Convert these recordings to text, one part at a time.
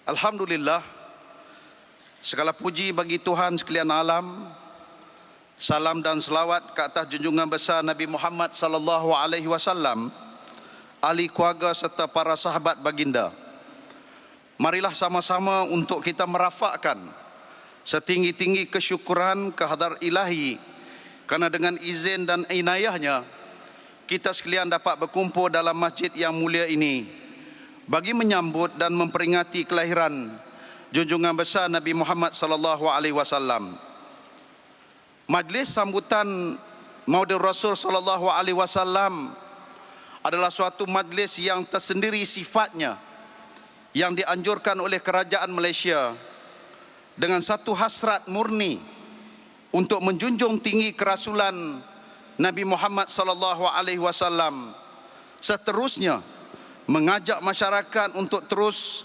Alhamdulillah, segala puji bagi Tuhan sekalian alam. Salam dan selawat ke atas junjungan besar Nabi Muhammad sallallahu alaihi wasallam, ahli keluarga serta para sahabat baginda. Marilah sama-sama untuk kita merafakkan setinggi-tinggi kesyukuran kehadrat ilahi, kerana dengan izin dan inayahnya kita sekalian dapat berkumpul dalam masjid yang mulia ini bagi menyambut dan memperingati kelahiran junjungan besar Nabi Muhammad sallallahu alaihi wasallam. Majlis sambutan Maulid Rasul sallallahu alaihi wasallam adalah suatu majlis yang tersendiri sifatnya, yang dianjurkan oleh kerajaan Malaysia dengan satu hasrat murni untuk menjunjung tinggi kerasulan Nabi Muhammad sallallahu alaihi wasallam. Seterusnya mengajak masyarakat untuk terus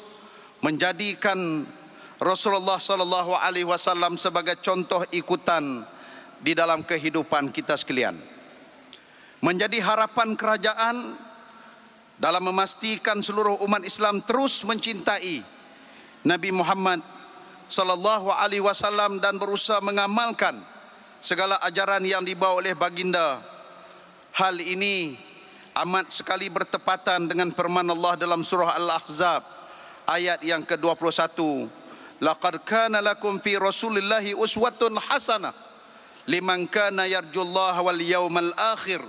menjadikan Rasulullah sallallahu alaihi wasallam sebagai contoh ikutan di dalam kehidupan kita sekalian. Menjadi harapan kerajaan dalam memastikan seluruh umat Islam terus mencintai Nabi Muhammad sallallahu alaihi wasallam dan berusaha mengamalkan segala ajaran yang dibawa oleh baginda. Hal ini amat sekali bertepatan dengan firman Allah dalam surah Al-Ahzab ayat yang ke-21. Laqad kana lakum fi Rasulillahi uswatun hasanah liman kana yarjullaha wal yawmal akhir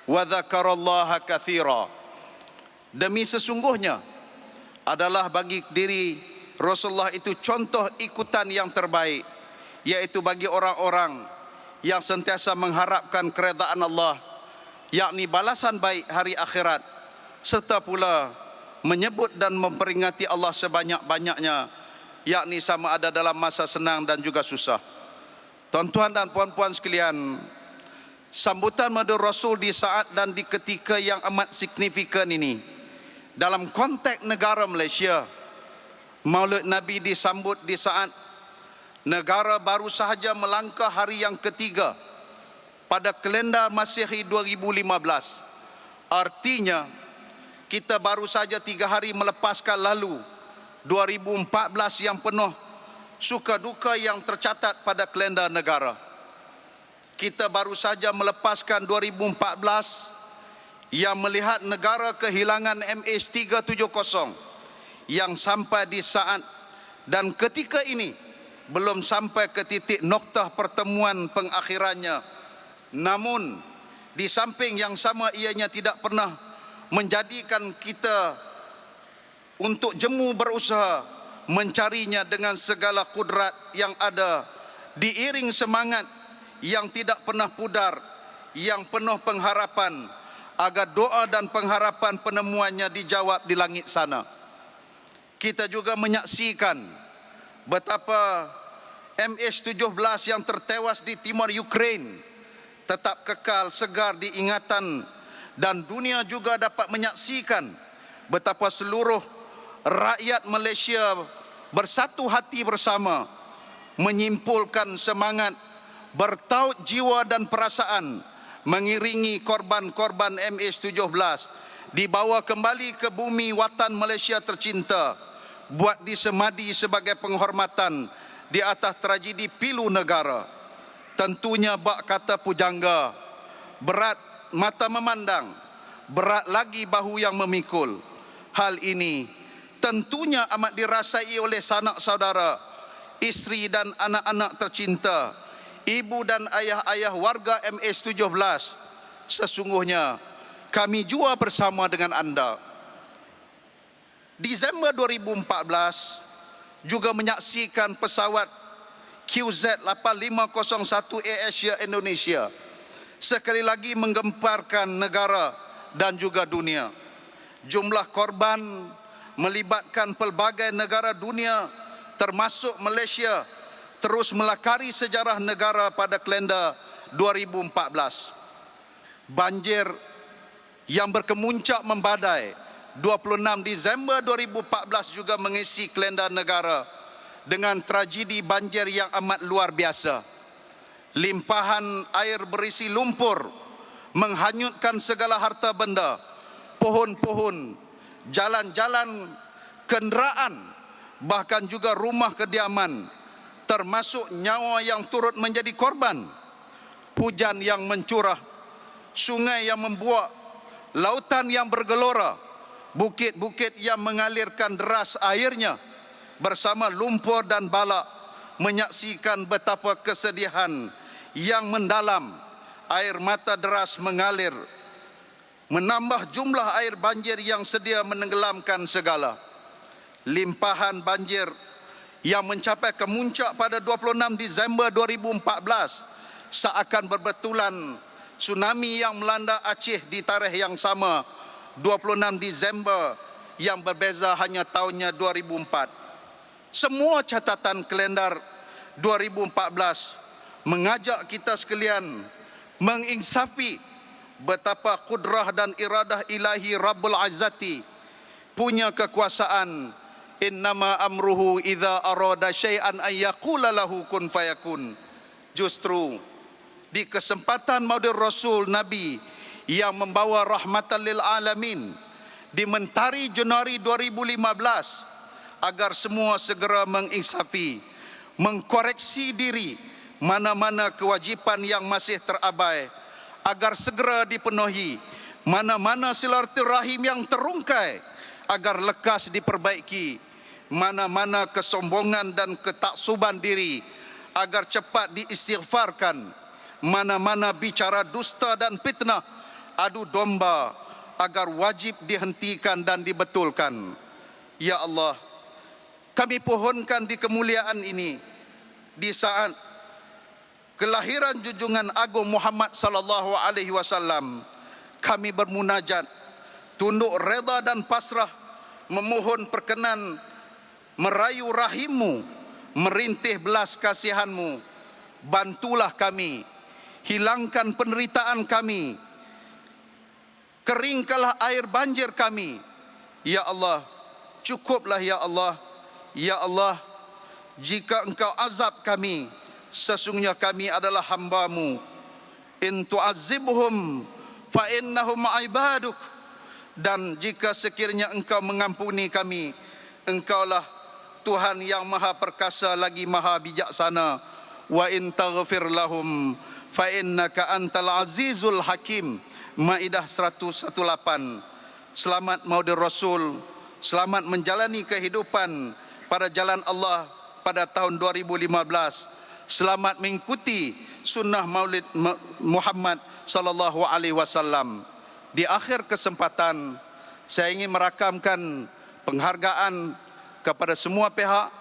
wa dzakarallaha katsira. Demi sesungguhnya adalah bagi diri Rasulullah itu contoh ikutan yang terbaik, yaitu bagi orang-orang yang sentiasa mengharapkan keredaan Allah, yakni balasan baik hari akhirat, serta pula menyebut dan memperingati Allah sebanyak-banyaknya, yakni sama ada dalam masa senang dan juga susah. Tuan-tuan dan puan-puan sekalian, sambutan Maulid Rasul di saat dan di ketika yang amat signifikan ini, dalam konteks negara Malaysia, Maulid Nabi disambut di saat negara baru sahaja melangkah hari yang ketiga pada kalender Masihi 2015. Artinya kita baru saja 3 hari melepaskan lalu 2014 yang penuh suka duka yang tercatat pada kalender negara. Kita baru saja melepaskan 2014 yang melihat negara kehilangan MH370 yang sampai di saat dan ketika ini belum sampai ke titik noktah pertemuan pengakhirannya. Namun di samping yang sama, ianya tidak pernah menjadikan kita untuk jemu berusaha mencarinya dengan segala kudrat yang ada, diiring semangat yang tidak pernah pudar, yang penuh pengharapan agar doa dan pengharapan penemuannya dijawab di langit sana. Kita juga menyaksikan betapa MH17 yang tertewas di timur Ukraine tetap kekal segar di ingatan, dan dunia juga dapat menyaksikan betapa seluruh rakyat Malaysia bersatu hati bersama menyimpulkan semangat, bertaut jiwa dan perasaan mengiringi korban-korban MH17 dibawa kembali ke bumi watan Malaysia tercinta, buat disemadi sebagai penghormatan di atas tragedi pilu negara. Tentunya bak kata pujangga, berat mata memandang, berat lagi bahu yang memikul. Hal ini tentunya amat dirasai oleh sanak saudara, isteri dan anak-anak tercinta, ibu dan ayah-ayah warga MH17. Sesungguhnya kami jua bersama dengan anda. Disember 2014 juga menyaksikan pesawat QZ8501 Air Asia Indonesia sekali lagi menggemparkan negara dan juga dunia. Jumlah korban melibatkan pelbagai negara dunia termasuk Malaysia terus melakari sejarah negara pada kalender 2014. Banjir yang berkemuncak membadai 26 Disember 2014 juga mengisi kalender negara dengan tragedi banjir yang amat luar biasa. Limpahan air berisi lumpur menghanyutkan segala harta benda, pohon-pohon, jalan-jalan, kenderaan, bahkan juga rumah kediaman, termasuk nyawa yang turut menjadi korban. Hujan yang mencurah, sungai yang membuak, lautan yang bergelora, bukit-bukit yang mengalirkan deras airnya, bersama lumpur dan balak, menyaksikan betapa kesedihan yang mendalam. Air mata deras mengalir, menambah jumlah air banjir yang sedia menenggelamkan segala. Limpahan banjir yang mencapai kemuncak pada 26 Disember 2014 seakan berbetulan tsunami yang melanda Aceh di tarikh yang sama, 26 Disember, yang berbeza hanya tahunnya 2004. Semua catatan kalender 2014 mengajak kita sekalian menginsafi betapa kudrah dan iradah ilahi Rabbul Izzati punya kekuasaan. Innama amruhu idza arada syai'an ay yaqula lahu kun fayakun. Justru di kesempatan Maulid Rasul Nabi yang membawa rahmatan lil alamin di mentari Januari 2015, agar semua segera menginsafi, mengkoreksi diri mana-mana kewajipan yang masih terabai, agar segera dipenuhi mana-mana silaturahim yang terungkai, agar lekas diperbaiki mana-mana kesombongan dan ketaksuban diri, agar cepat diistighfarkan mana-mana bicara dusta dan fitnah, adu domba, agar wajib dihentikan dan dibetulkan. Ya Allah, kami pohonkan di kemuliaan ini, di saat kelahiran junjungan agung Muhammad sallallahu alaihi wasallam, kami bermunajat, tunduk reda dan pasrah, memohon perkenan merayu rahimmu, merintih belas kasihanmu. Bantulah kami, hilangkan penderitaan kami, keringkanlah air banjir kami. Ya Allah, cukuplah ya Allah. Ya Allah, jika engkau azab kami, sesungguhnya kami adalah hamba-Mu. In tu'azibhum fa innahum ibaduk. Dan jika sekiranya engkau mengampuni kami, engkaulah Tuhan yang maha perkasa lagi maha bijaksana. Wa in taghfir lahum fa innaka antal azizul hakim. Maidah 118. Selamat Maulid Rasul, selamat menjalani kehidupan pada jalan Allah pada tahun 2015. Selamat mengikuti sunnah Maulid Muhammad sallallahu alaihi wasallam. Di akhir kesempatan, saya ingin merakamkan penghargaan kepada semua pihak,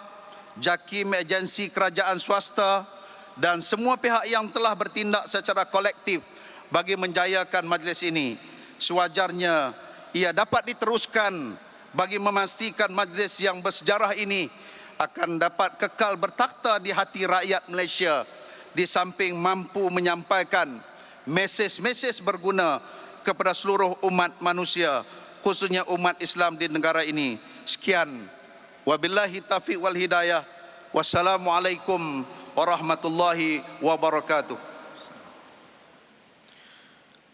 JAKIM, agensi kerajaan swasta dan semua pihak yang telah bertindak secara kolektif bagi menjayakan majlis ini. Sewajarnya ia dapat diteruskan bagi memastikan majlis yang bersejarah ini akan dapat kekal bertakhta di hati rakyat Malaysia, di samping mampu menyampaikan mesej-mesej berguna kepada seluruh umat manusia, khususnya umat Islam di negara ini. Sekian. Wabillahi taufiq wal hidayah. Wassalamualaikum warahmatullahi wabarakatuh.